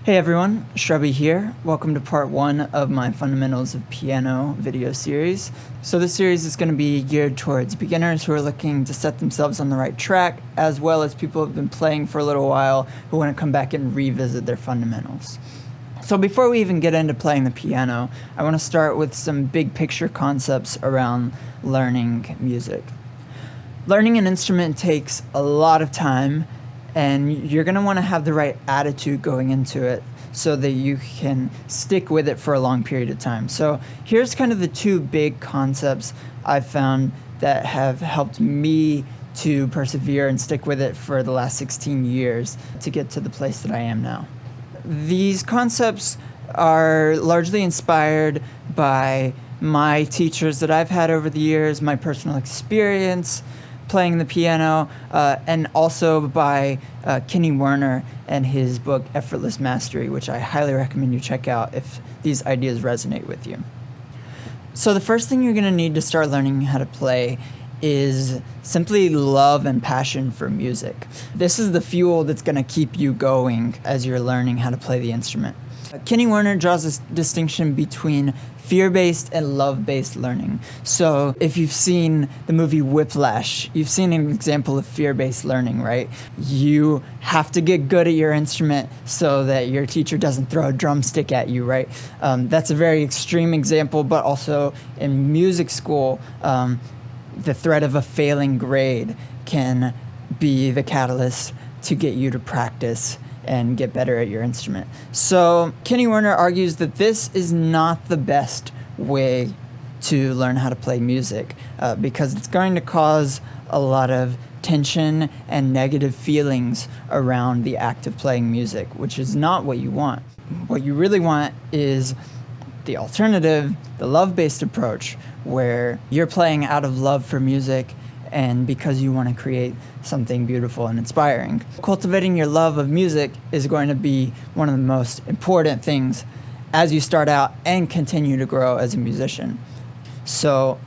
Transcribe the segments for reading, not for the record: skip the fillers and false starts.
Hey everyone, Shrubby here. Welcome to part one of my Fundamentals of Piano video series. So this series is going to be geared towards beginners who are looking to set themselves on the right track, as well as people who have been playing for a little while who want to come back and revisit their fundamentals. So before we even get into playing the piano, I want to start with some big picture concepts around learning music. Learning an instrument takes a lot of time, and you're going to want to have the right attitude going into it so that you can stick with it for a long period of time. So here's kind of the two big concepts I've found that have helped me to persevere and stick with it for the last 16 years to get to the place that I am now. These concepts are largely inspired by my teachers that I've had over the years, my personal experience playing the piano, and also by Kenny Werner and his book Effortless Mastery, which I highly recommend you check out if these ideas resonate with you. So the first thing you're going to need to start learning how to play is simply love and passion for music. This is the fuel that's going to keep you going as you're learning how to play the instrument. Kenny Werner draws this distinction between fear-based and love-based learning. So if you've seen the movie Whiplash, you've seen an example of fear-based learning, right? You have to get good at your instrument so that your teacher doesn't throw a drumstick at you, right? That's a very extreme example, but also in music school, the threat of a failing grade can be the catalyst to get you to practice and get better at your instrument. So Kenny Werner argues that this is not the best way to learn how to play music because it's going to cause a lot of tension and negative feelings around the act of playing music, which is not what you want. What you really want is the alternative, the love-based approach, where you're playing out of love for music and because you want to create something beautiful and inspiring. Cultivating your love of music is going to be one of the most important things as you start out and continue to grow as a musician. So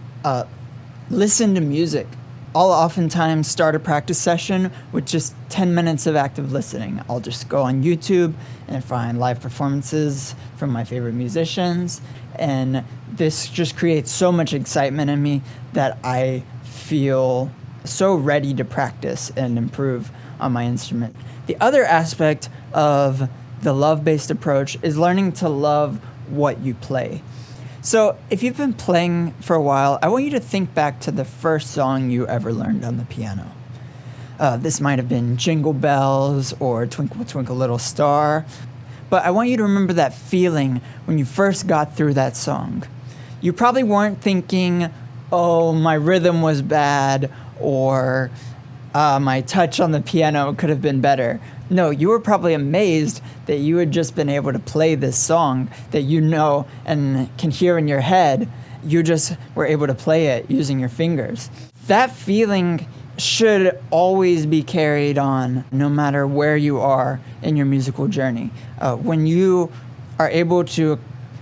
listen to music. I'll oftentimes start a practice session with just 10 minutes of active listening. I'll just go on YouTube and find live performances from my favorite musicians, and this just creates so much excitement in me that I feel so ready to practice and improve on my instrument. The other aspect of the love-based approach is learning to love what you play. So if you've been playing for a while, I want you to think back to the first song you ever learned on the piano. This might have been Jingle Bells or Twinkle Twinkle Little Star, but I want you to remember that feeling when you first got through that song. You probably weren't thinking, oh, my rhythm was bad, or my touch on the piano could have been better. No, you were probably amazed that you had just been able to play this song that you know and can hear in your head. You just were able to play it using your fingers. That feeling should always be carried on no matter where you are in your musical journey. When you are able to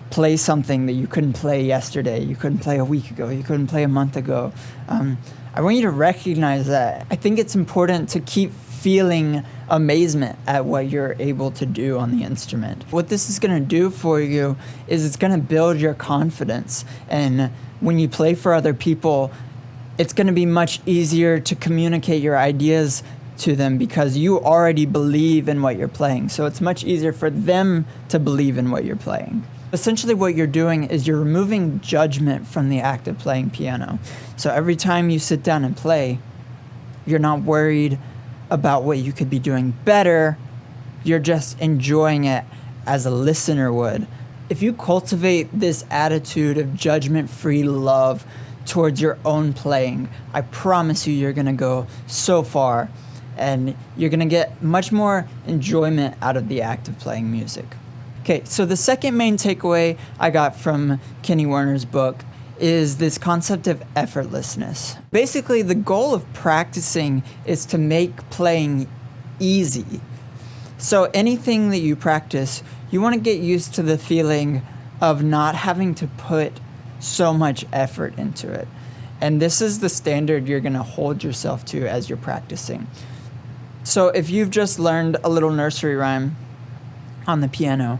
play something that you couldn't play yesterday, you couldn't play a week ago, you couldn't play a month ago, I want you to recognize that. I think it's important to keep feeling amazement at what you're able to do on the instrument. What this is going to do for you is it's going to build your confidence. And when you play for other people, it's going to be much easier to communicate your ideas to them because you already believe in what you're playing. So it's much easier for them to believe in what you're playing. Essentially what you're doing is you're removing judgment from the act of playing piano. So every time you sit down and play, you're not worried about what you could be doing better. You're just enjoying it as a listener would. If you cultivate this attitude of judgment-free love towards your own playing, I promise you're going to go so far, and you're going to get much more enjoyment out of the act of playing music. Okay, so the second main takeaway I got from Kenny Werner's book is this concept of effortlessness. Basically, the goal of practicing is to make playing easy. So anything that you practice, you want to get used to the feeling of not having to put so much effort into it. And this is the standard you're going to hold yourself to as you're practicing. So if you've just learned a little nursery rhyme on the piano,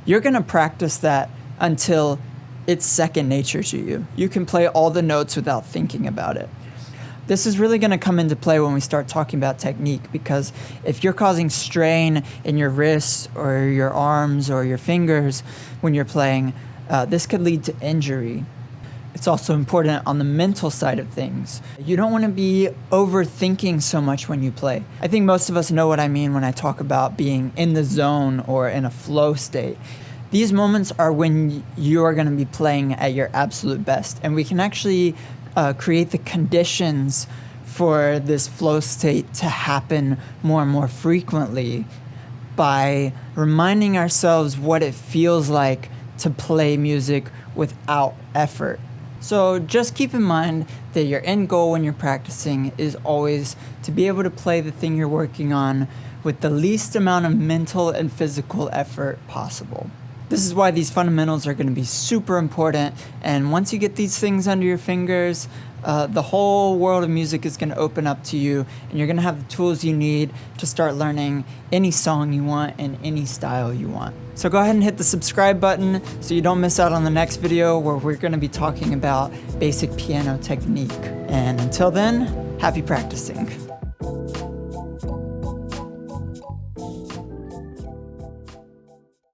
you're going to practice that until it's second nature to you. You can play all the notes without thinking about it. This is really going to come into play when we start talking about technique, because if you're causing strain in your wrists or your arms or your fingers when you're playing, this could lead to injury. It's also important on the mental side of things. You don't want to be overthinking so much when you play. I think most of us know what I mean when I talk about being in the zone or in a flow state. These moments are when you are going to be playing at your absolute best, and we can actually create the conditions for this flow state to happen more and more frequently by reminding ourselves what it feels like to play music without effort. So just keep in mind that your end goal when you're practicing is always to be able to play the thing you're working on with the least amount of mental and physical effort possible. This is why these fundamentals are going to be super important, and once you get these things under your fingers, the whole world of music is going to open up to you, and you're going to have the tools you need to start learning any song you want and any style you want. So go ahead and hit the subscribe button so you don't miss out on the next video where we're going to be talking about basic piano technique. And until then, happy practicing.